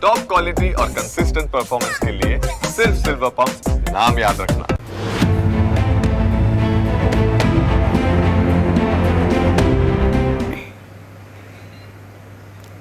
Top quality और consistent performance के लिए सिर्फ सिल्वर पंप नाम याद रखना।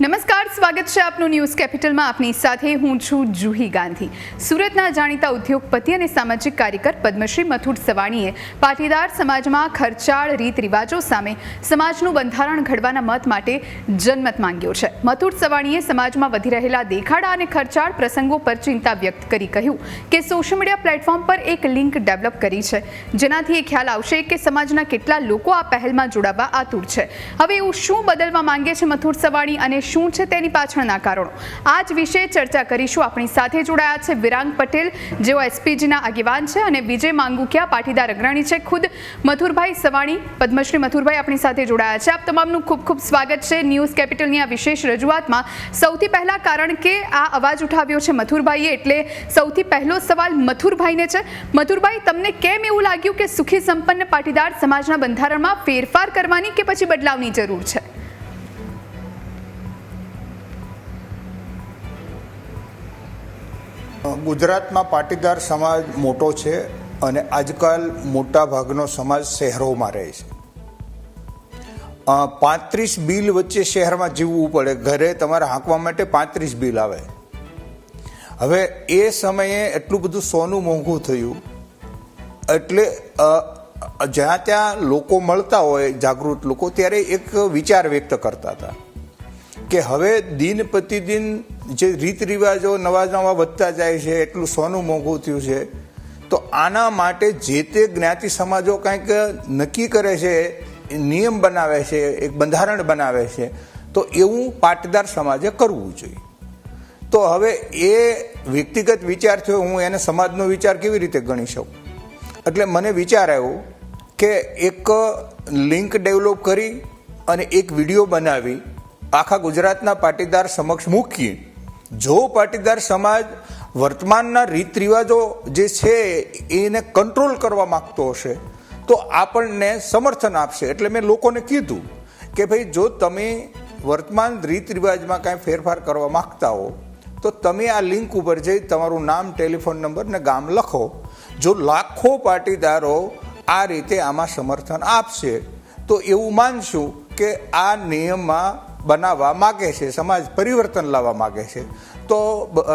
નમસ્કાર, સ્વાગત છે આપનું ન્યૂઝ કેપિટલમાં. આપની સાથે હું છું જુહી ગાંધી. સુરતના જાણીતા ઉદ્યોગપતિ અને સામાજિક કાર્યકર પદ્મશ્રી મથુર સવાણીએ પાટીદાર સમાજમાં ખર્ચાળ રીત રિવાજો સામે સમાજનું બંધારણ ઘડવાના મત માટે જનમત માંગ્યો છે. મથુર સવાણીએ સમાજમાં વધી રહેલા દેખાડા અને ખર્ચાળ પ્રસંગો પર ચિંતા વ્યક્ત કરી કહ્યું કે સોશિયલ મીડિયા પ્લેટફોર્મ પર એક લિંક ડેવલપ કરી છે જેનાથી એ ખ્યાલ આવશે કે સમાજના કેટલા લોકો આ પહેલમાં જોડાવા આતુર છે. હવે એવું શું બદલવા માંગે છે મથુર સવાણી અને શું છે તેની પાછળના કારણો, આ જ વિશે ચર્ચા કરીશું. આપણી સાથે જોડાયા છે વિરાંગ પટેલ, જેઓ એસપીજીના આગેવાન છે, અને વિજય માંગુકિયા, પાટીદાર અગ્રણી છે. ખુદ મથુરભાઈ સવાણી, પદ્મશ્રી મથુરભાઈ આપણી સાથે જોડાયા છે. આપ તમામનું ખૂબ ખૂબ સ્વાગત છે ન્યૂઝ કેપિટલની આ વિશેષ રજૂઆતમાં. સૌથી પહેલા, કારણ કે આ અવાજ ઉઠાવ્યો છે મથુરભાઈએ, એટલે સૌથી પહેલો સવાલ મથુરભાઈને છે. મથુરભાઈ, તમને કેમ એવું લાગ્યું કે સુખી સંપન્ન પાટીદાર સમાજના બંધારણમાં ફેરફાર કરવાની કે પછી બદલાવની જરૂર છે? ગુજરાતમાં પાટીદાર સમાજ મોટો છે અને આજકાલ મોટા ભાગનો સમાજ શહેરોમાં રહે છે. 35 બિલ વચ્ચે શહેરમાં જીવવું પડે, ઘરે તમારે હાંકવા માટે 35 બિલ આવે. હવે એ સમયે એટલું બધું સોનું મોંઘું થયું, એટલે જ્યાં ત્યાં લોકો મળતા હોય જાગૃત લોકો, ત્યારે એક વિચાર વ્યક્ત કરતા હતા કે હવે દિન પ્રતિદિન જે રીત રિવાજો નવા નવા વધતા જાય છે, એટલું સોનું મોંઘું થયું છે, તો આના માટે જે તે જ્ઞાતિ સમાજો કંઈક નક્કી કરે છે, નિયમ બનાવે છે, એક બંધારણ બનાવે છે, તો એવું પાટીદાર સમાજે કરવું જોઈએ. તો હવે એ વ્યક્તિગત વિચાર થયો, હું એને સમાજનો વિચાર કેવી રીતે ગણી શકું? એટલે મને વિચાર આવ્યો કે એક લિંક ડેવલપ કરી અને એક વિડીયો બનાવી આખા ગુજરાતના પાટીદાર સમક્ષ મૂકી. જો પાટીદાર સમાજ વર્તમાનના રીત રિવાજો જે છે એને કંટ્રોલ કરવા માંગતો હશે તો આપણને સમર્થન આપશે. એટલે મેં લોકોને કીધું કે ભાઈ, જો તમે વર્તમાન રીત રિવાજમાં કાંઈ ફેરફાર કરવા માંગતા હો તો તમે આ લિંક ઉપર જઈ તમારું નામ, ટેલિફોન નંબર ને ગામ લખો. જો લાખો પાટીદારો આ રીતે આમાં સમર્થન આપશે તો એવું માનશું કે આ નિયમમાં બનાવવા માગે છે, સમાજ પરિવર્તન લાવવા માગે છે. તો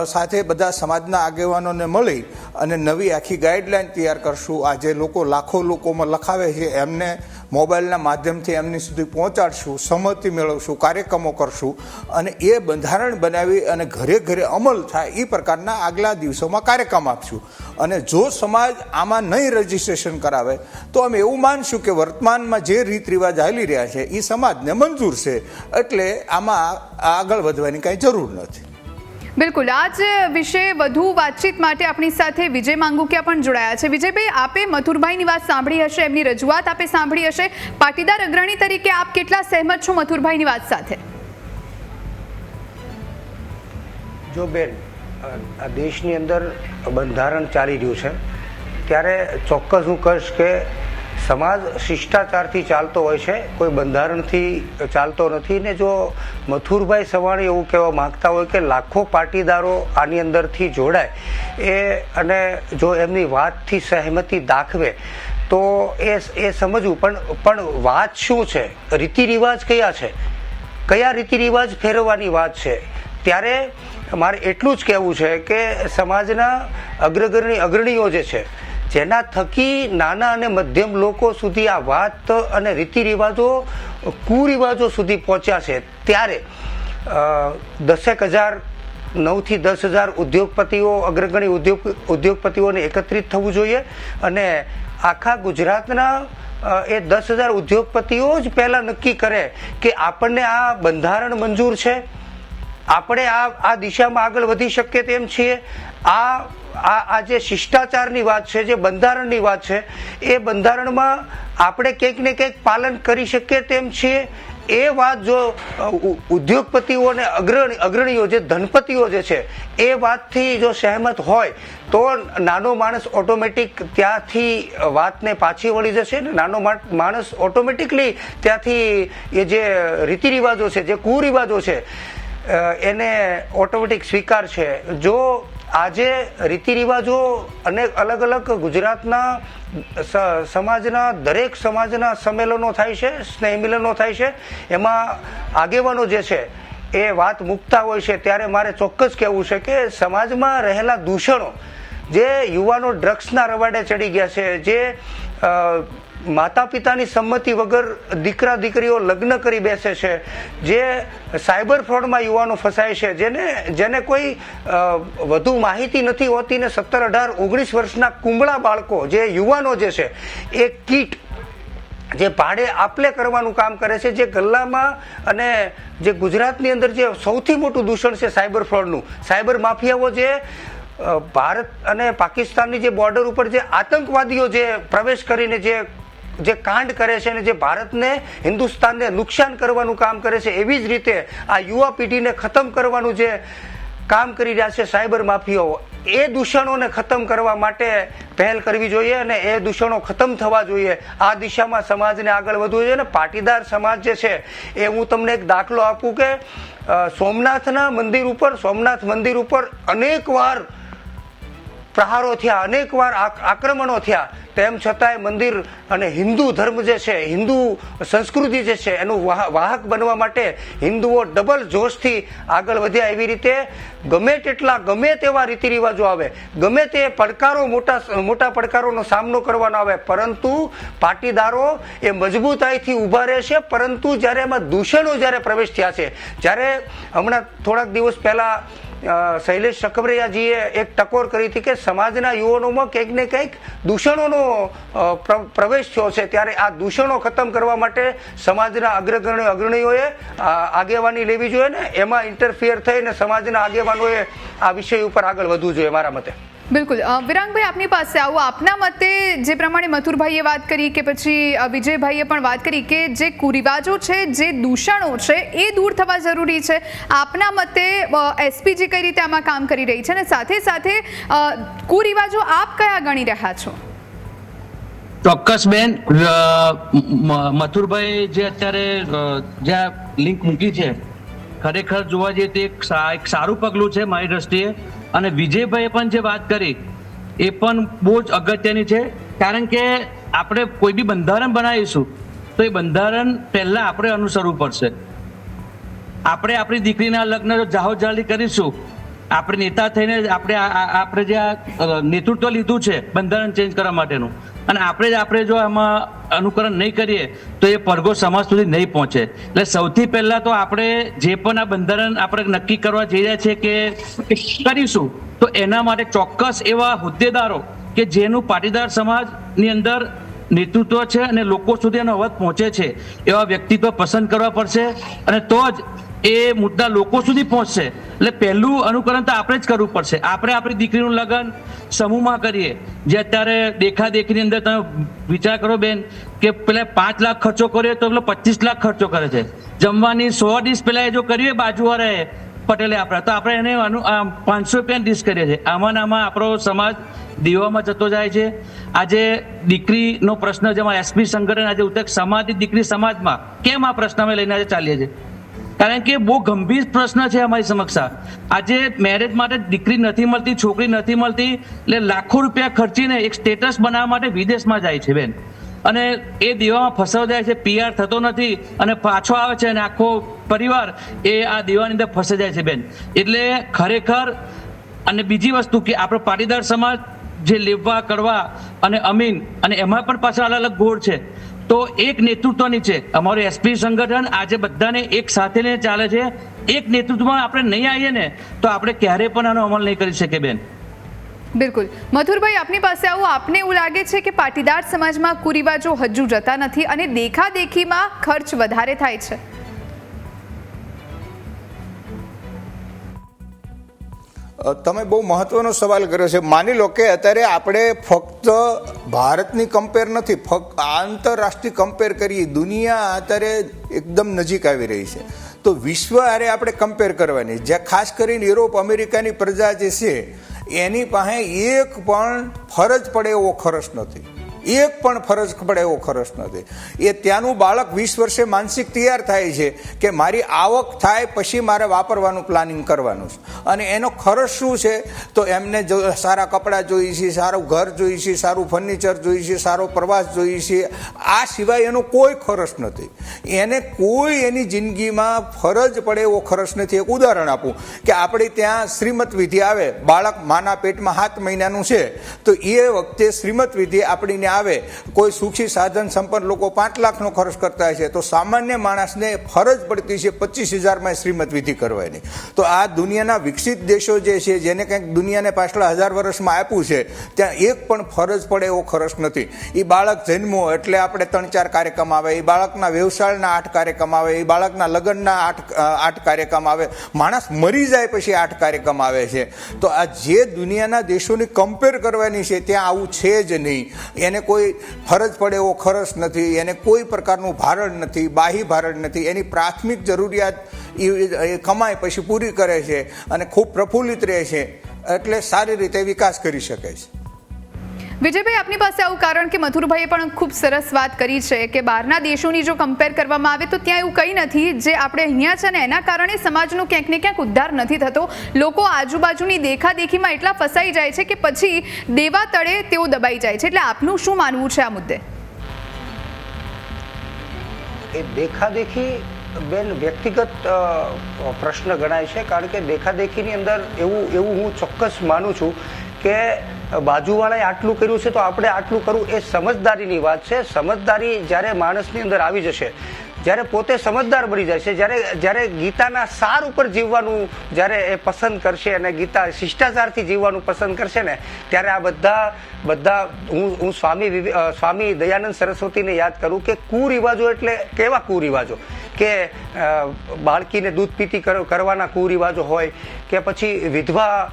સાથે બધા સમાજના આગેવાનોને મળી અને નવી આખી ગાઈડલાઈન તૈયાર કરશું. આજે લાખો લોકોમાં લખાવે છે, એમને મોબાઈલના માધ્યમથી એમની સુધી પહોંચાડશું, સંમતિ મેળવશું, કાર્યક્રમો કરશું અને એ બંધારણ બનાવી અને ઘરે ઘરે અમલ થાય એ પ્રકારના આગલા દિવસોમાં કાર્યક્રમ આપશું. અને જો સમાજ આમાં નહીં રજીસ્ટ્રેશન કરાવે તો અમે એવું માનશું કે વર્તમાનમાં જે રીત રિવાજ ચાલી રહ્યા છે એ સમાજને મંજૂર છે, એટલે આમાં આગળ વધવાની કાંઈ જરૂર નથી. બિલકુલ, આ જ વિશે વધુ વાતચીત માટે આપણી સાથે વિજય માંગુકિયા પણ જોડાયા છે. વિજયભાઈ, આપે મથુરભાઈની વાત સાંભળી હશે, એમની રજૂઆત આપે સાંભળી હશે. પાટીદાર અગ્રણી તરીકે આપ કેટલા સહેમત છો મથુરભાઈની વાત સાથે? જો બેન, આ દેશની અંદર બંધારણ ચાલી રહ્યું છે ત્યારે ચોક્કસ હું કહીશ કે સમાજ શિષ્ટાચારથી ચાલતો હોય છે, કોઈ બંધારણથી ચાલતો નથી. ને જો મથુરભાઈ સવાણી એવું કહેવા માગતા હોય કે લાખો પાટીદારો આની અંદરથી જોડાય એ અને જો એમની વાતથી સહેમતિ દાખવે તો એ સમજવું. પણ વાત શું છે? રીતિ રિવાજ કયા છે? કયા રીતિ રિવાજ ફેરવવાની વાત છે? ત્યારે મારે એટલું જ કહેવું છે કે સમાજના અગ્રણીઓ જે છે, જેના થકી નાના અને મધ્યમ લોકો સુધી આ વાત અને રીતિ રિવાજો, કુરિવાજો સુધી પહોંચ્યા છે, ત્યારે 10,000 9થી 10,000 ઉદ્યોગપતિઓ, અગ્રગણી ઉદ્યોગપતિઓને એકત્રિત થવું જોઈએ અને આખા ગુજરાતના એ 10,000 ઉદ્યોગપતિઓ જ પહેલા નક્કી કરે કે આપણને આ બંધારણ મંજૂર છે, આપણે આ દિશામાં આગળ વધી શકીએ તેમ છીએ. આ જે શિષ્ટાચારની વાત છે, જે બંધારણની વાત છે, એ બંધારણમાં આપણે કંઈક ને કંઈક પાલન કરી શકીએ તેમ છીએ. એ વાત જો ઉદ્યોગપતિઓ અને અગ્રણીઓ જે ધનપતિઓ જે છે એ વાતથી જો સહેમત હોય તો નાનો માણસ ઓટોમેટિક ત્યાંથી વાતને પાછી વળી જશે ને નાનો માણસ ઓટોમેટિકલી ત્યાંથી એ જે રીતિ રિવાજો છે, જે કુરિવાજો છે, એને ઓટોમેટિક સ્વીકાર છે. જો આજે રીતિ રિવાજો અનેક અલગ અલગ ગુજરાતના સમાજના દરેક સમાજના સંમેલનો થાય છે, સ્નેહ મિલનો થાય છે, એમાં આગેવાનો જે છે એ વાત મૂકતા હોય છે, ત્યારે મારે ચોક્કસ કહેવું છે કે સમાજમાં રહેલા દૂષણો, જે યુવાનો ડ્રગ્સના રવાડે ચડી ગયા છે, જે માતા પિતાની સંમતિ વગર દીકરા દીકરીઓ લગ્ન કરી બેસે છે, જે સાયબર ફ્રોડમાં યુવાનો ફસાય છે, જેને કોઈ વધુ માહિતી નથી હોતી ને 17, 18, 19 વર્ષના કુંબળા બાળકો, જે યુવાનો જે છે એ કીટ જે ભાડે આપલે કરવાનું કામ કરે છે, જે ગલ્લામાં, અને જે ગુજરાતની અંદર જે સૌથી મોટું દૂષણ છે સાયબર ફ્રોડનું, સાયબર માફિયાઓ જે ભારત અને પાકિસ્તાનની જે બોર્ડર ઉપર જે આતંકવાદીઓ જે પ્રવેશ કરીને જે કાંડ કરે છે અને જે ભારતને, હિન્દુસ્તાનને નુકસાન કરવાનું કામ કરે છે, એવી જ રીતે આ યુવા પેઢીને ખતમ કરવાનું જે કામ કરી રહ્યા છે સાયબર માફિયાઓ, એ દૂષણોને ખતમ કરવા માટે પહેલ કરવી જોઈએ અને એ દૂષણો ખતમ થવા જોઈએ. આ દિશામાં સમાજને આગળ વધવું જોઈએ. અને પાટીદાર સમાજ જે છે એ હું તમને એક દાખલો આપું કે સોમનાથ મંદિર ઉપર અનેક વાર પ્રહારો થયા, અનેક વાર આક્રમણો થયા, તેમ છતાંય મંદિર અને હિન્દુ ધર્મ જે છે, હિન્દુ સંસ્કૃતિ જે છે, એનું વાહક બનવા માટે હિન્દુઓ ડબલ જોશથી આગળ વધ્યા. એવી રીતે ગમે તેવા રીતિ રિવાજો આવે, ગમે તે પડકારો, મોટા પડકારોનો સામનો કરવાનો આવે, પરંતુ પાટીદારો એ મજબૂતાઈથી ઊભા રહે છે. પરંતુ જ્યારે એમાં દૂષણો જ્યારે પ્રવેશ થયા છે, જ્યારે હમણાં થોડાક દિવસ પહેલા શૈલેષ સકબરિયાજીએ એક ટકોર કરી હતી કે સમાજના યુવાનોમાં કંઈક ને કંઈક દૂષણોનો પ્રવેશ થયો છે, ત્યારે આ દૂષણો ખતમ કરવા માટે સમાજના અગ્રણીઓએ આગેવાની લેવી જોઈએ ને એમાં ઇન્ટરફિયર થઈને સમાજના આગેવાનોએ આ વિષય ઉપર આગળ વધવું જોઈએ મારા મતે. બિલકુલ. વિરાંગભાઈ, આપની પાસે આવું, આપના મતે જે પ્રમાણે મથુરભાઈએ વાત કરી કે પછી વિજયભાઈએ પણ વાત કરી કે જે કુરિવાજો છે, જે દૂષણો છે, એ દૂર થવા જરૂરી છે. આપના મતે એસપીજી કઈ રીતે આમાં કામ કરી રહી છે અને સાથે સાથે કુરિવાજો આપ કયા ગણી રહ્યા છો? ચોક્કસ બેન, મથુરભાઈ જે અત્યારે જ્યાં લિંક મૂકી છે, ખરેખર જોવા જઈએ તો એક સારું પગલું છે મારી દ્રષ્ટિએ. અને વિજયભાઈએ પણ જે વાત કરી એ પણ બહુ જ અગત્યની છે, કારણ કે આપણે કોઈ બી બંધારણ બનાવીશું તો એ બંધારણ પહેલા આપણે અનુસરવું પડશે. આપણે આપણી દીકરીના લગ્ન જો જાહોજલાલી કરીશું, આપણે નેતા થઈને આપણે જે નેતૃત્વ લીધું છે બંધારણ ચેન્જ કરવા માટેનું, અને આપણે જો એમાં અનુકરણ નહીં કરીએ તો એ પડઘો સમાજ સુધી નહીં પહોંચે. એટલે સૌથી પહેલા તો આપણે જે પણ આ બંધારણ આપણે નક્કી કરવા જઈ રહ્યા છીએ કે કરીશું, તો એના માટે ચોક્કસ એવા હોદ્દેદારો કે જેનું પાટીદાર સમાજની અંદર નેતૃત્વ છે અને લોકો સુધી એનો અવાજ પહોંચે છે, એવા વ્યક્તિત્વ પસંદ કરવા પડશે, અને તો જ એ મુદ્દા લોકો સુધી પહોંચશે. એટલે પહેલું અનુકરણ તો આપણે જ કરવું પડશે. આપણે આપણી દીકરીનું લગ્ન સમૂહમાં કરીએ, જે અત્યારે દેખાદેખીની અંદર તમે વિચાર કરો બેન કે પેલા 5 લાખ ખર્ચો કર્યો તો પેલો 25 લાખ ખર્ચો કરે છે. જમવાની 100 ડીશ પેલા જો કરીએ બાજુવાળાએ પટેલે આપણે, તો આપણે એને 500 રૂપિયાની ડીશ કરીએ છીએ. આમાં આપણો સમાજ દીવામાં જતો જાય છે. આજે દીકરીનો પ્રશ્ન જેમાં એસપી સંગઠન આજે ઉત્તર સમાજની દીકરી સમાજમાં કેમ આ પ્રશ્ન અમે લઈને આજે ચાલીએ છીએ, કારણ કે બહુ ગંભીર પ્રશ્ન છે અમારી સમક્ષ. આજે મેરેજ માટે દીકરી નથી મળતી, છોકરી નથી મળતી, એટલે લાખો રૂપિયા ખર્ચીને એક સ્ટેટસ બનાવવા માટે વિદેશમાં જાય છે બેન, અને એ દેવામાં ફસાઈ જાય છે. પીઆર થતો નથી અને પાછો આવે છે અને આખો પરિવાર એ આ દેવાની અંદર ફસાઈ જાય છે બેન. એટલે ખરેખર, અને બીજી વસ્તુ કે આપણો પાટીદાર સમાજ જે લેવા કરવા અને અમીન, અને એમાં પણ પાછા અલગ અલગ ગોળ છે, તો એક નેતૃત્વ નીચે અમારું એસપી સંગઠન આજે બધાને એક સાથે લઈને ચાલે છે. એક નેતૃત્વમાં આપણે નહીં આવીએ ને તો આપણે ક્યારેય પણ આનો અમલ નહીં કરી શકીએ બેન. બિલકુલ. મથુરભાઈ, આપની પાસે આવું, આપને એવું લાગે છે કે પાટીદાર સમાજમાં કુરિવાજો હજુ જતા નથી અને દેખાદેખીમાં ખર્ચ વધારે થાય છે? તમે બહુ મહત્વનો સવાલ કર્યો છે. માની લો કે અત્યારે આપણે ફક્ત ભારતની કમ્પેર નથી, ફક્ત આંતરરાષ્ટ્રીય કમ્પેર કરીએ, દુનિયા અત્યારે એકદમ નજીક આવી રહી છે, તો વિશ્વ હારે આપણે કમ્પેર કરવાની. જ્યાં ખાસ કરીને યુરોપ અમેરિકાની પ્રજા જે છે એની પાસે એક પણ ફરજ પડે એવો ખર્ચ નથી. એક પણ ફરજ પડે એવો ખર્ચ નથી. એ ત્યાંનું બાળક 20 વર્ષે માનસિક તૈયાર થાય છે કે મારી આવક થાય પછી મારે વાપરવાનું પ્લાનિંગ કરવાનું છે, અને એનો ખર્ચ શું છે તો એમને સારા કપડાં જોઈએ છે, સારું ઘર જોઈએ છે, સારું ફર્નિચર જોઈએ છે, સારો પ્રવાસ જોઈએ છે. આ સિવાય એનો કોઈ ખર્ચ નથી. એને કોઈ એની જિંદગીમાં ફરજ પડે એવો ખર્ચ નથી. એક ઉદાહરણ આપું કે આપણે ત્યાં શ્રીમત વિધિ આવે, બાળક માના પેટમાં 7 મહિનાનું છે તો એ વખતે શ્રીમત વિધિ આપણીને આવે. કોઈ સુખી સાધન સંપન્ન લોકો 5 લાખનો ખર્ચ કરતા હોય છે, તો સામાન્ય માણસને ફરજ પડતી છે 25,000માં શ્રીમત વિધિ કરવાની. તો આ દુનિયાના વિકસિત દેશો જે છે, જેને કંઈક દુનિયાને પાછલા 1000 વર્ષમાં આપ્યું છે, ત્યાં એક પણ ફરજ પડે એવો ખર્ચ નથી. એ બાળક જન્મો એટલે આપણે 3-4 કાર્યક્રમ આવે, એ બાળકના વ્યવસાયના 8 કાર્યક્રમ આવે, એ બાળકના લગ્નના 8 કાર્યક્રમ આવે, માણસ મરી જાય પછી 8 કાર્યક્રમ આવે છે. તો આ જે દુનિયાના દેશોની કમ્પેર કરવાની છે ત્યાં આવું છે જ નહીં. એને કોઈ ફરજ પડે એવો ખર્ચ નથી, એને કોઈ પ્રકારનું ભારણ નથી, બાહ્ય ભારણ નથી. એની પ્રાથમિક જરૂરિયાત એ કમાય પછી પૂરી કરે છે અને ખૂબ પ્રફુલ્લિત રહે છે, એટલે સારી રીતે વિકાસ કરી શકે છે. વિજયભાઈ, આપની પાસે આવું કારણ કે મથુરભાઈએ પણ ખૂબ સરસ વાત કરી છે કે બહારના દેશોની જો કમ્પેર કરવામાં આવે તો ત્યાં એવું કંઈ નથી જે આપણે અહીંયા છે, ને એના કારણે સમાજનો ક્યાંક ને ક્યાંક ઉદ્ધાર નથી થતો. લોકો આજુબાજુની દેખાદેખીમાં એટલા ફસાઈ જાય છે કે પછી દેવા તળે તેઓ દબાઈ જાય છે. એટલે આપનું શું માનવું છે આ મુદ્દે? એ દેખાદેખી બેન વ્યક્તિગત પ્રશ્ન ગણાય છે, કારણ કે દેખાદેખીની અંદર એવું હું ચોક્કસ માનું છું કે બાજુવાળાએ આટલું કર્યું છે તો આપણે આટલું કરવું, એ સમજદારીની વાત છે. સમજદારી જ્યારે માણસની અંદર આવી જશે, જ્યારે પોતે સમજદાર બની જાય છે, જ્યારે ગીતાના સાર ઉપર જીવવાનું જ્યારે એ પસંદ કરશે અને ગીતા શિષ્ટાચારથી જીવવાનું પસંદ કરશે ને, ત્યારે આ બધા હું સ્વામી દયાનંદ સરસ્વતીને યાદ કરું કે કુરિવાજો એટલે કેવા કુરિવાજો કે બાળકીને દૂધ પીતી કરવાના કુરિવાજો હોય, કે પછી વિધવા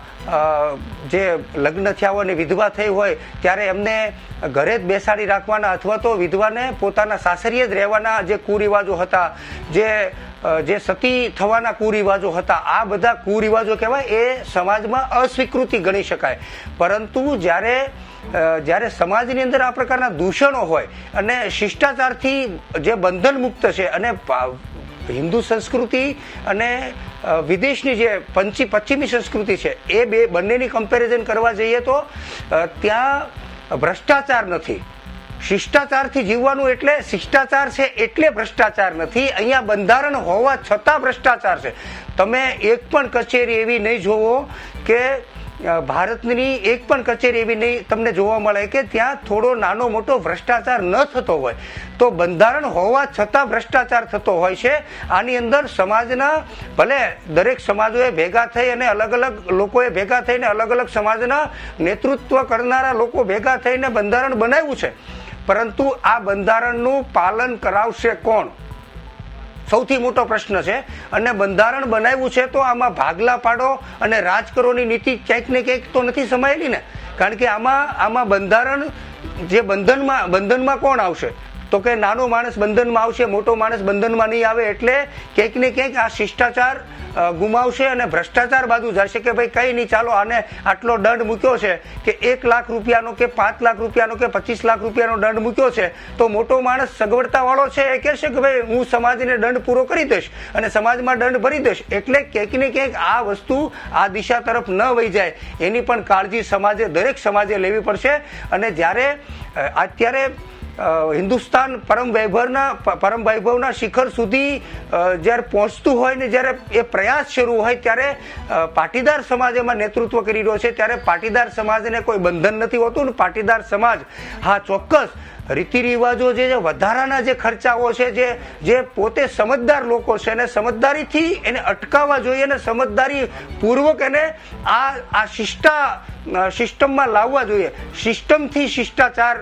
જે લગ્ન થયા હોય ને વિધવા થઈ હોય ત્યારે એમને ઘરે જ બેસાડી રાખવાના, અથવા તો વિધવાને પોતાના સાસરીએ જ રહેવાના જે કુરિવાજો હતા, જે સતી થવાના કુરિવાજો હતા, આ બધા કુરિવાજો કહેવાય. એ સમાજમાં અસ્વીકૃતિ ગણી શકાય. પરંતુ જ્યારે સમાજની અંદર આ પ્રકારના દૂષણો હોય અને શિષ્ટાચારથી જે બંધન મુક્ત છે, અને હિન્દુ સંસ્કૃતિ અને વિદેશની જે પશ્ચિમી સંસ્કૃતિ છે, એ બંનેની કમ્પેરિઝન કરવા જઈએ તો ત્યાં ભ્રષ્ટાચાર નથી. શિષ્ટાચારથી જીવવાનું એટલે શિષ્ટાચાર છે એટલે ભ્રષ્ટાચાર નથી. અહીંયા બંધારણ હોવા છતાં ભ્રષ્ટાચાર છે. તમે એક પણ કચેરી એવી નહીં જોવો કે ભારતની એક પણ કચેરી એવી નહીં તમને જોવા મળે કે ત્યાં થોડો નાનો મોટો ભ્રષ્ટાચાર ન થતો હોય. તો બંધારણ હોવા છતાં ભ્રષ્ટાચાર થતો હોય છે. આની અંદર સમાજના ભલે દરેક સમાજોએ ભેગા થઈ અને અલગ અલગ લોકોએ ભેગા થઈને અલગ અલગ સમાજના નેતૃત્વ કરનારા લોકો ભેગા થઈને બંધારણ બનાવ્યું છે, પરંતુ આ બંધારણનું પાલન કરાવશે કોણ? સૌથી મોટો પ્રશ્ન છે. અને બંધારણ બનાવ્યું છે તો આમાં ભાગલા પાડો અને રાજ કરોની નીતિ ક્યાંક ને ક્યાંક તો નથી સમાયેલી ને. કારણ કે આમાં બંધારણ જે બંધનમાં કોણ આવશે? તો કે નાનો માણસ બંધનમાં આવશે, મોટો માણસ બંધનમાં નહીં આવે. એટલે ક્યાંક ને ક્યાંક આ શિષ્ટાચાર ગુમાવશે અને ભ્રષ્ટાચાર બાજુ જશે કે ભાઈ કઈ નહીં, ચાલો આને આટલો દંડ મૂક્યો છે કે 1 લાખ રૂપિયાનો કે 5 લાખ રૂપિયાનો કે 25 લાખ રૂપિયાનો દંડ મૂક્યો છે, તો મોટો માણસ સગવડતા વાળો છે એ કહેશે કે ભાઈ હું સમાજને દંડ પૂરો કરી દઈશ અને સમાજમાં દંડ ભરી દઈશ. એટલે ક્યાંક ને ક્યાંક આ વસ્તુ આ દિશા તરફ ન વહી જાય એની પણ કાળજી દરેક સમાજે લેવી પડશે. અને જ્યારે અત્યારે હિન્દુસ્તાન પરમ વૈભવના શિખર સુધી જ્યારે પહોંચતું હોય ને જ્યારે એ પ્રયાસ શરૂ હોય ત્યારે પાટીદાર સમાજ એમાં નેતૃત્વ કરી રહ્યો છે. ત્યારે પાટીદાર સમાજને કોઈ બંધન નથી હોતું ને પાટીદાર સમાજ હા ચોક્કસ રીતિ રિવાજો જે વધારાના જે ખર્ચાઓ છે, જે પોતે સમજદાર લોકો છે અને સમજદારીથી એને અટકાવવા જોઈએ અને સમજદારી પૂર્વક એને આ સિસ્ટમમાં લાવવા જોઈએ. સિસ્ટમથી શિષ્ટાચાર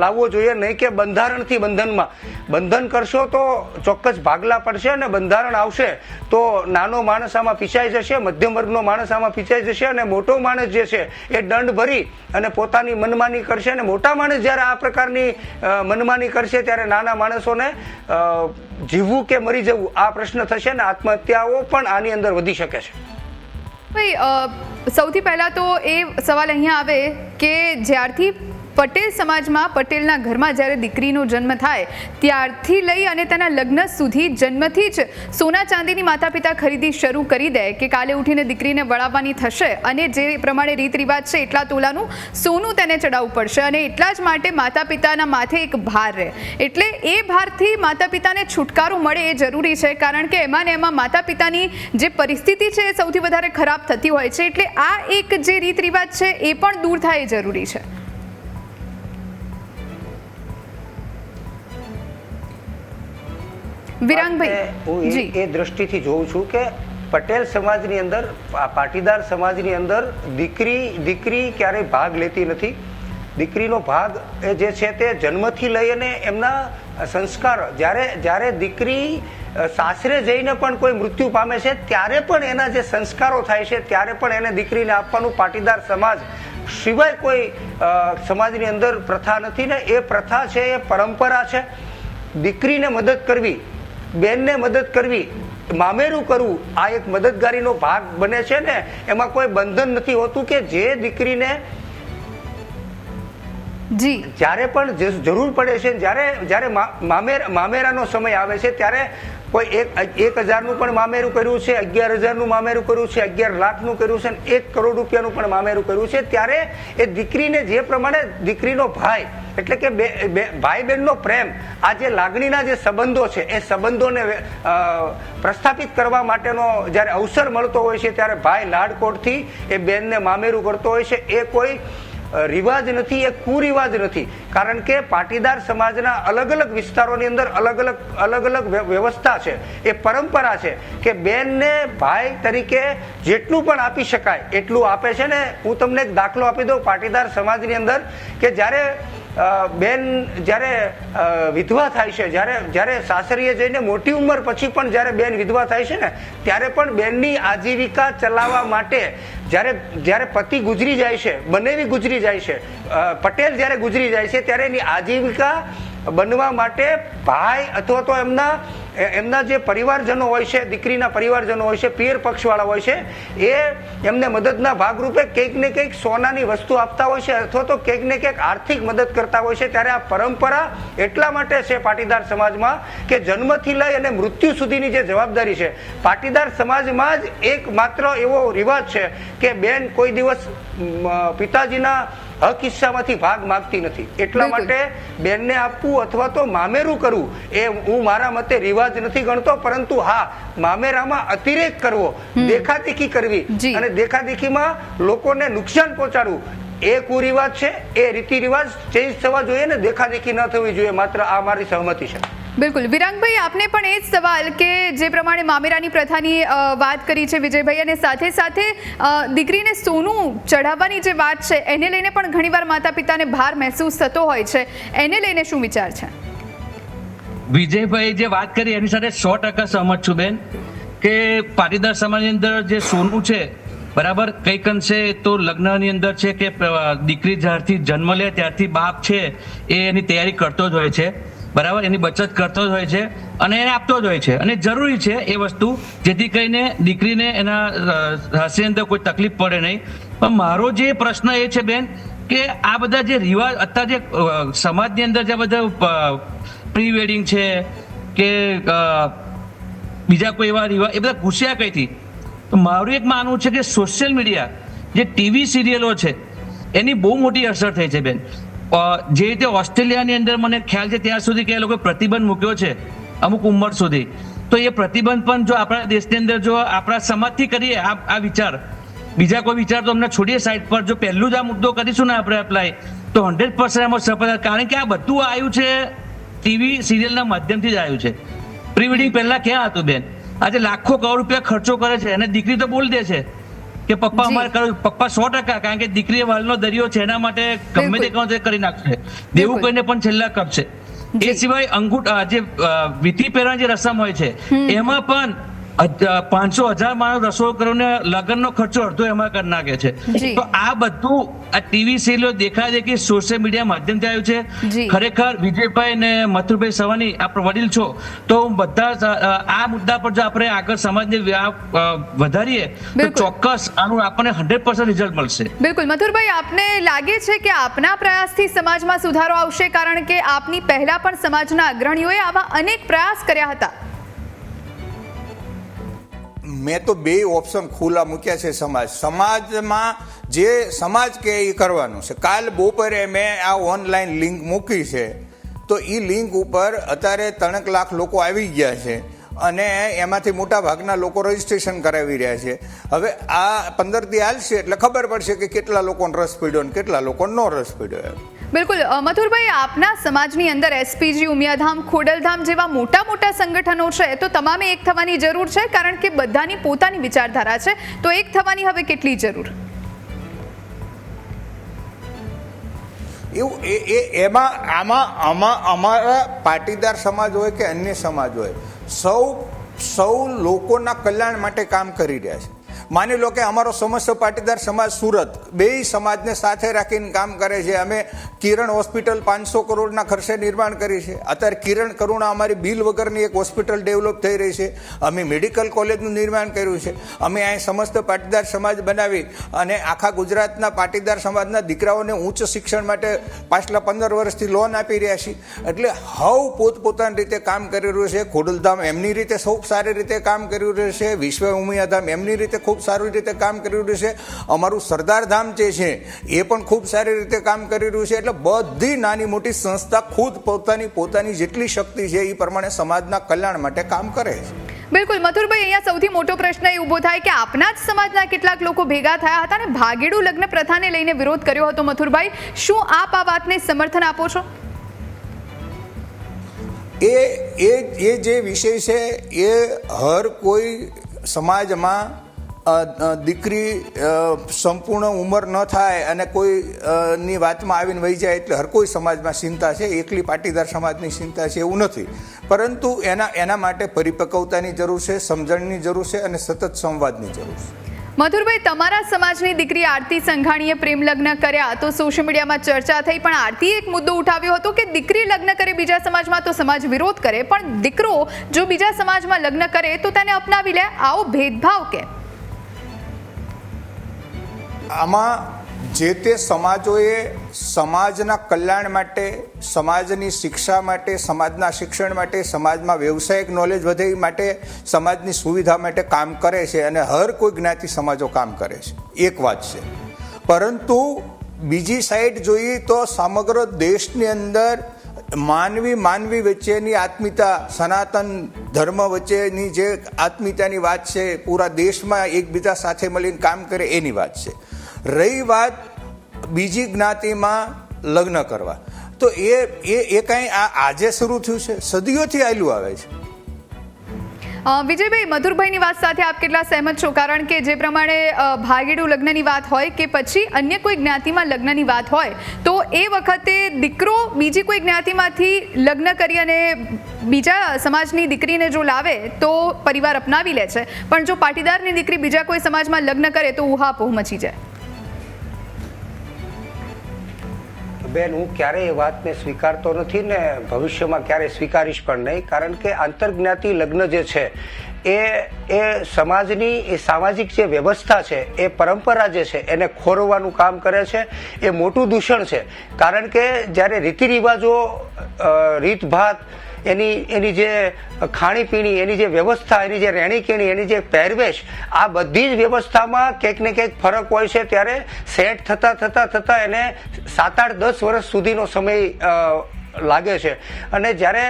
લાવવો જોઈએ, નહીં કે બંધારણથી બંધનમાં. બંધન કરશો તો ચોક્કસ ભાગલા પડશે અને બંધારણ આવશે તો નાનો માણસ આમાં પીછાઈ જશે, મધ્યમ વર્ગનો માણસ આમાં પીછાઈ જશે અને મોટો માણસ જે છે એ દંડ ભરી અને પોતાની મનમાની કરશે. અને મોટા માણસ જ્યારે આ પ્રકારની મનમાની કરશે ત્યારે નાના માણસોને જીવવું કે મરી જવું આ પ્રશ્ન થશે ને આત્મહત્યાઓ પણ આની અંદર વધી શકે છે. ભાઈ, સૌથી પહેલાં તો એ સવાલ અહીંયા આવે કે જ્યારથી પટેલ સમાજમાં પટેલના ઘરમાં જ્યારે દીકરીનો જન્મ થાય ત્યારથી લઈ અને તેના લગ્ન સુધી જન્મથી જ સોના ચાંદીની માતા પિતા ખરીદી શરૂ કરી દે કે કાલે ઉઠીને દીકરીને વળાવવાની થશે અને જે પ્રમાણે રીત રિવાજ છે એટલા તોલાનું સોનું તેને ચડાવવું પડશે અને એટલા જ માટે માતા પિતાના માથે એક ભાર રહે. એટલે એ ભારથી માતા પિતાને છુટકારો મળે એ જરૂરી છે, કારણ કે એમાં ને એમાં માતા પિતાની જે પરિસ્થિતિ છે એ સૌથી વધારે ખરાબ થતી હોય છે. એટલે આ એક જે રીત રિવાજ છે એ પણ દૂર થાય એ જરૂરી છે. વિરાંગભાઈ જી, એ દ્રષ્ટિથી જોઉં છું કે પટેલ સમાજની અંદર, પાટીદાર સમાજની અંદર દીકરી ક્યારેય ભાગ લેતી નથી. દીકરીનો ભાગ એ જે છે તે જન્મથી લઈને એમના સંસ્કાર, જ્યારે દીકરી સાસરે જઈને પણ કોઈ મૃત્યુ પામે છે ત્યારે પણ એના જે સંસ્કારો થાય છે ત્યારે પણ એને દીકરીને આપવાનું પાટીદાર સમાજ સિવાય કોઈ સમાજની અંદર પ્રથા નથી ને એ પ્રથા છે, એ પરંપરા છે. દીકરીને મદદ કરવી, બેનને મદદ કરવી, મામેરું કરવું, આ એક મદદગારીનો ભાગ બને છે ને. એમાં કોઈ બંધન નથી હોતું કે જે દીકરીને જી જ્યારે પણ જરૂર પડે છે, જ્યારે મામેરાનો સમય આવે છે ત્યારે કોઈ 1,000નું પણ મામેરું કર્યું છે, 11,000નું મામેરું કર્યું છે, 11 લાખનું કર્યું છે, 1 કરોડ રૂપિયાનું પણ મામેરું કર્યું છે, ત્યારે એ દીકરીને જે પ્રમાણે દીકરીનો ભાઈ એટલે કે ભાઈ બહેનનો પ્રેમ, આ જે લાગણીના જે સંબંધો છે એ સંબંધોને પ્રસ્થાપિત કરવા માટેનો જ્યારે અવસર મળતો હોય છે ત્યારે ભાઈ લાડકોડથી એ બેનને મામેરું કરતો હોય છે. એ કોઈ રિવાજ નથી, એ કુરિવાજ નથી. કારણ કે પાટીદાર સમાજના અલગ અલગ વિસ્તારોની અંદર અલગ અલગ વ્યવસ્થા છે, એ પરંપરા છે કે બેનને ભાઈ તરીકે જેટલું પણ આપી શકાય એટલું આપે છે ને. હું તમને એક દાખલો આપી દઉં. પાટીદાર સમાજની અંદર કે જ્યારે બેન વિધવા થાય છે, જ્યારે સાસરીએ જઈને મોટી ઉંમર પછી પણ જ્યારે બેન વિધવા થાય છે ને ત્યારે પણ બેનની આજીવિકા ચલાવવા માટે જ્યારે પતિ ગુજરી જાય છે, બનેવી ગુજરી જાય છે, પટેલ જ્યારે ગુજરી જાય છે ત્યારે એની આજીવિકા બનવા માટે ભાઈ અથવા તો એમના જે પરિવારજનો હોય છે, દીકરીના પરિવારજનો હોય છે, પિયર પક્ષવાળા હોય છે, એ એમને મદદના ભાગરૂપે કંઈક ને કંઈક સોનાની વસ્તુ આપતા હોય છે અથવા તો કંઈક ને કંઈક આર્થિક મદદ કરતા હોય છે. ત્યારે આ પરંપરા એટલા માટે છે પાટીદાર સમાજમાં કે જન્મથી લઈ અને મૃત્યુ સુધીની જે જવાબદારી છે પાટીદાર સમાજમાં જ એક માત્ર એવો રિવાજ છે કે બેન કોઈ દિવસ પિતાજીના હક હિસ્સામાંથી ભાગ માંગતી નથી. એટલા માટે બેનને આપવું અથવા તો મામેરું કરવું એ હું મારા મતે રિવાજ નથી ગણતો, પરંતુ હા, મામેરામાં અતિરેક કરવો, દેખાદેખી કરવી અને દેખાદેખીમાં લોકોને નુકસાન પહોંચાડવું એ કુરિવાજ છે. એ રીતિ રિવાજ ચેન્જ થવા જોઈએ ને દેખાદેખી ન થવી જોઈએ. માત્ર આ મારી સહમતિ છે. બિલકુલ. વિરાંગભાઈ, આપને પણ એ જ સવાલ કે જે પ્રમાણે મામેરાની પ્રથાની વાત કરી છે વિજયભાઈ, અને સાથે સાથે દીકરીને સોનું ચઢાવવાની જે વાત છે એને લઈને પણ ઘણીવાર માતા પિતાને ભાર મહેસૂસ થતો હોય છે, એને લઈને શું વિચાર છે? વિજયભાઈ જે વાત કરી એની સાથે 100% સહમત છું બેન, કે પાટીદાર સમાજની અંદર જે સોનું છે બરાબર કંઈક અંશે તો લગ્નની અંદર છે કે દીકરી જ્યારથી જન્મ લે ત્યારથી બાપ છે એ એની તૈયારી કરતો જ હોય છે, બરાબર, એની બચત કરતો જ હોય છે અને એને આપતો જ હોય છે અને જરૂરી છે એ વસ્તુ, જેથી કરીને દીકરીને એના હાસ્યની અંદર કોઈ તકલીફ પડે નહીં. પણ મારો જે પ્રશ્ન એ છે બેન કે આ બધા જે રિવાજ અત્યારે જે સમાજની અંદર જે બધા પ્રી વેડિંગ છે કે બીજા કોઈ એવા રિવાજ એ બધા ઘૂસ્યા કઈથી? તો મારું એક માનવું છે કે સોશિયલ મીડિયા, જે ટીવી સિરિયલો છે એની બહુ મોટી અસર થઈ છે બેન. જે રીતે ઓસ્ટ્રેલિયાની અંદર મને ખ્યાલ છે ત્યાં સુધી કે એ લોકોએ પ્રતિબંધ મૂક્યો છે અમુક ઉંમર સુધી, તો એ પ્રતિબંધ પણ જો આપણા દેશની અંદર જો આપણા સમાજથી કરીએ આ વિચાર, બીજા કોઈ વિચાર તો અમને છોડીએ સાઈડ પર, જો પહેલું જ આ મુદ્દો કરીશું ને આપણે એપ્લાય તો 100% એમાં સફળ. કારણ કે આ બધું આવ્યું છે ટીવી સિરિયલના માધ્યમથી જ આવ્યું છે. પ્રી વેડિંગ પહેલા ક્યાં હતું બેન? આજે લાખો કરોડ રૂપિયા ખર્ચો કરે છે અને દીકરી તો બોલી દે છે કે પપ્પા અમારે કરો. પપ્પા 100%, કારણ કે દીકરી વાલનો દરિયો છે એના માટે ગમે તે કરી નાખશે, દેવું કોઈને પણ છેલ્લા કરશે. એ સિવાય અંગૂઠા જે વીંટી પહેરવાની જે રસમ હોય છે એમાં પણ 500,000 માણસ રસોઈ કરીને લગ્નનો ખર્ચો અડધો એમાં કરી નાખે છે. જી. તો આ બધું આ ટીવી સિરિયલો દેખાય છે કે સોશિયલ મીડિયા માધ્યમથી આવ્યું છે. જી. ખરેખર વિજયભાઈ ને મથુરભાઈ સવાની આપણે વડીલ છો તો બધા જ આ મુદ્દા પર જો આપણે આગળ સમાજને વધારીએ તો બિલકુલ. ચોક્કસ આનું આપણને 100% રિઝલ્ટ મળશે. બિલકુલ મથુરભાઈ, આપને લાગે છે કે આપના પ્રયાસથી સમાજમાં સુધારો આવશે? કારણ કે આપની પહેલા પણ સમાજના અગ્રણીઓએ આવા અનેક પ્રયાસ કર્યા હતા. મેં તો બે ઓપ્શન ખુલ્લા મૂક્યા છે. સમાજમાં જે સમાજ કે એ કરવાનું છે. કાલ બપોરે મેં આ ઓનલાઈન લિંક મૂકી છે, તો એ લિંક ઉપર અત્યારે 3 લાખ લોકો આવી ગયા છે અને એમાંથી મોટા ભાગના લોકો રજીસ્ટ્રેશન કરાવી રહ્યા છે. હવે આ 15 દી હાલશે એટલે ખબર પડશે કે કેટલા લોકોને રસ પડ્યો અને કેટલા લોકોને નો રસ પડ્યો. બિલકુલ મથુરભાઈ, આપના સમાજની અંદર એસપીજી, ઉમિયાધામ, ખોડલધામ જેવા મોટા મોટા સંગઠનો છે, તો તમામે એક થવાની જરૂર છે, કારણ કે બધાની પોતાની વિચારધારા છે. તો એક થવાની હવે કેટલી જરૂર? એવું આમાં અમારા પાટીદાર સમાજ હોય કે અન્ય સમાજ હોય, સૌ લોકોના કલ્યાણ માટે કામ કરી રહ્યા છે. માની લો કે અમારો સમસ્ત પાટીદાર સમાજ સુરત બે સમાજને સાથે રાખીને કામ કરે છે. અમે કિરણ હોસ્પિટલ 500 કરોડના ખર્ચે નિર્માણ કરી છે. અત્યારે કિરણ કરુણા અમારી બિલ વગરની એક હોસ્પિટલ ડેવલપ થઈ રહી છે. અમે મેડિકલ કોલેજનું નિર્માણ કર્યું છે. અમે અહીં સમસ્ત પાટીદાર સમાજ બનાવી અને આખા ગુજરાતના પાટીદાર સમાજના દીકરાઓને ઉચ્ચ શિક્ષણ માટે પાછલા 15 વર્ષથી લોન આપી રહ્યા છીએ. એટલે હવ પોતપોતાની રીતે કામ કરી રહ્યું છે. ખોડલધામ એમની રીતે સૌ સારી રીતે કામ કરી રહ્યું છે. વિશ્વ ઉમિયાધામ એમની રીતે ખૂબ સારી રીતે કામ કરી રહ્યું છે. અમારું સરદાર ધામ જે છે એ પણ ખૂબ સારી રીતે કામ કરી રહ્યું છે. એટલે બધી નાની મોટી સંસ્થા ખુદ પોતાની જેટલી શક્તિ છે એ પ્રમાણે સમાજના કલ્યાણ માટે કામ કરે છે. બિલકુલ મથુરભાઈ, અહીંયા સૌથી મોટો પ્રશ્ન એ ઊભો થાય કે આપના જ સમાજના કેટલાક લોકો ભેગા થયા હતા અને ભાગેડુ લગ્ન પ્રથાને લઈને વિરોધ કર્યો હતો. મથુરભાઈ, શું આપ આ વાતને સમર્થન આપો છો? એ જે વિષય છે એ હર કોઈ સમાજમાં દીકરી સંપૂર્ણ ઉંમર ન થાય અને કોઈની વાતમાં આવીને વહી જાય એટલે હર કોઈ સમાજમાં ચિંતા છે. એકલી પાટીદાર સમાજની ચિંતા છે એવું નથી, પરંતુ એના માટે પરિપક્વતાની જરૂર છે, સમજણની જરૂર છે અને સતત સંવાદની જરૂર છે. મથુરભાઈ, તમારા સમાજની દીકરી આરતી સંઘાણીએ પ્રેમ લગ્ન કર્યા તો સોશિયલ મીડિયામાં ચર્ચા થઈ, પણ આરતીએ એક મુદ્દો ઉઠાવ્યો હતો કે દીકરી લગ્ન કરે બીજા સમાજમાં તો સમાજ વિરોધ કરે, પણ દીકરો જો બીજા સમાજમાં લગ્ન કરે તો તેને અપનાવી લે. આવો ભેદભાવ કે? આમાં જે તે સમાજોએ સમાજના કલ્યાણ માટે, સમાજની શિક્ષા માટે, સમાજના શિક્ષણ માટે, સમાજમાં વ્યવસાયિક નોલેજ વધે એ માટે, સમાજની સુવિધા માટે કામ કરે છે અને હર કોઈ જ્ઞાતિ સમાજો કામ કરે છે. એક વાત છે. પરંતુ બીજી સાઈડ જોઈએ તો સમગ્ર દેશની અંદર માનવી વચ્ચેની આત્મીયતા, સનાતન ધર્મ વચ્ચેની જે આત્મીયતાની વાત છે, પૂરા દેશમાં એકબીજા સાથે મળીને કામ કરે એની વાત છે. રહી વાત બીજી જ્ઞાતિમાં લગ્ન કરવા, તો એ કંઈ આજે શરૂ થયું છે? સદીઓથી આવેલું આવે છે. વિજયભાઈ, મધુરભાઈની વાત સાથે આપ કેટલા સહેમત છો? કારણ કે જે પ્રમાણે ભાગેડુ લગ્નની વાત હોય કે પછી અન્ય કોઈ જ્ઞાતિમાં લગ્નની વાત હોય, તો એ વખતે દીકરો બીજી કોઈ જ્ઞાતિમાંથી લગ્ન કરી અને બીજા સમાજની દીકરીને જો લાવે તો પરિવાર અપનાવી લે છે, પણ જો પાટીદારની દીકરી બીજા કોઈ સમાજમાં લગ્ન કરે તો ઉહાપોહ મચી જાય. બેન, હું ક્યારેય એ વાતને સ્વીકારતો નથી ને ભવિષ્યમાં ક્યારેય સ્વીકારીશ પણ નહીં. કારણ કે આંતરજ્ઞાતિ લગ્ન જે છે એ સમાજની એ સામાજિક જે વ્યવસ્થા છે, એ પરંપરા જે છે એને ખોરવવાનું કામ કરે છે. એ મોટું દૂષણ છે. કારણ કે જ્યારે રીતિ રિવાજો, રીતભાત, એની જે ખાણીપીણી, એની જે વ્યવસ્થા, એની જે રહેણીકેણી, એની જે પહેરવેશ, આ બધી જ વ્યવસ્થામાં ક્યાંક ને ક્યાંક ફરક હોય છે. ત્યારે સેટ થતા એને 7-8-10 વર્ષ સુધીનો સમય લાગે છે. અને જ્યારે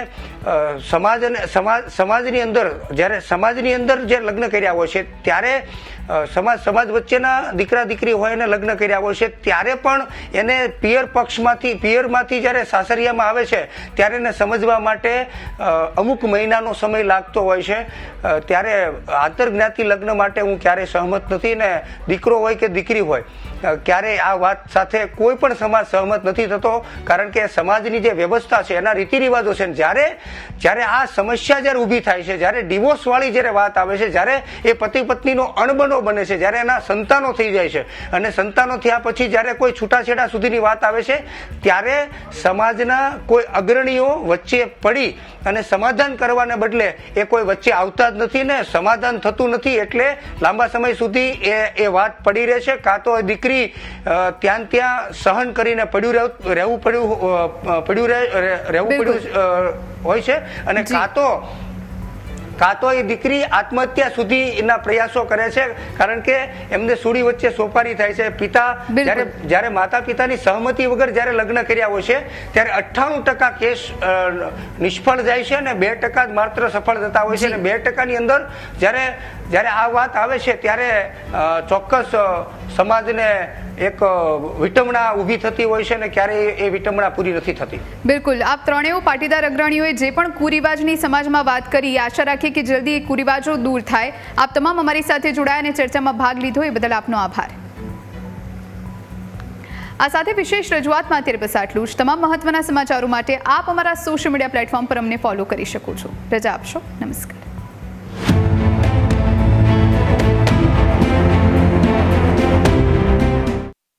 સમાજની અંદર જે લગ્ન કર્યા હોય છે ત્યારે સમાજ વચ્ચેના દીકરા દીકરી હોય એને લગ્ન કર્યા હોય છે ત્યારે પણ એને પિયરમાંથી જ્યારે સાસરિયામાં આવે છે ત્યારે એને સમજવા માટે અમુક મહિનાનો સમય લાગતો હોય છે. ત્યારે આંતરજ્ઞાતિ લગ્ન માટે હું ક્યારેય સહમત નથી ને દીકરો હોય કે દીકરી હોય ક્યારેય આ વાત સાથે કોઈ પણ સમાજ સહમત નથી થતો, કારણ કે સમાજની જે વ્યવસ્થા છે એના રીતિ રિવાજો છે. જ્યારે આ સમસ્યા જ્યારે ઊભી થાય છે, જ્યારે ડિવોર્સ વાળી જ્યારે વાત આવે છે, જ્યારે એ પતિ પત્નીનો અણબનો બને છે, જ્યારે એના સંતાનો થઈ જાય છે અને સંતાનો થયા પછી જ્યારે કોઈ છૂટાછેડા સુધીની વાત આવે છે ત્યારે સમાજના કોઈ અગ્રણીઓ વચ્ચે પડી અને સમાધાન કરવાને બદલે એ કોઈ વચ્ચે આવતા જ નથી ને સમાધાન થતું નથી. એટલે લાંબા સમય સુધી એ વાત પડી રહે છે. કાં તો દીકરી ત્યાં સહન કરીને રહેવું પડ્યું હોય છે અને કાં તો એ દીકરી આત્મહત્યા સુધીના પ્રયાસો કરે છે, કારણ કે એમને સૂડી વચ્ચે સોપારી થાય છે. પિતા જ્યારે માતા પિતાની સહમતિ વગર જ્યારે લગ્ન કર્યા હોય છે ત્યારે 98% કેસ નિષ્ફળ જાય છે અને 2% જ માત્ર સફળ થતા હોય છે. અને 2%ની અંદર જ્યારે આ વાત આવે છે ત્યારે ચોક્કસ સમાજને એક વિટંબણા ઊભી થતી હોય છે અને ક્યારેય એ વિટંબણા પૂરી નથી થતી. બિલકુલ, આપ ત્રણેય પાટીદાર અગ્રણીઓએ જે પણ કુરિવાજની સમાજમાં વાત કરી, આશા રાખીએ કે જલ્દી એ કુરિવાજો દૂર થાય. આપ તમામ અમારી સાથે જોડાયા અને ચર્ચામાં ભાગ લીધો એ બદલ આપનો આભાર. આ સાથે વિશેષ રજૂઆતમાં અત્યારે બસ આટલું જ. તમામ મહત્વના સમાચારો માટે આપ અમારા સોશિયલ મીડિયા પ્લેટફોર્મ પર અમને ફોલો કરી શકો છો. રજા આપશો. નમસ્કાર.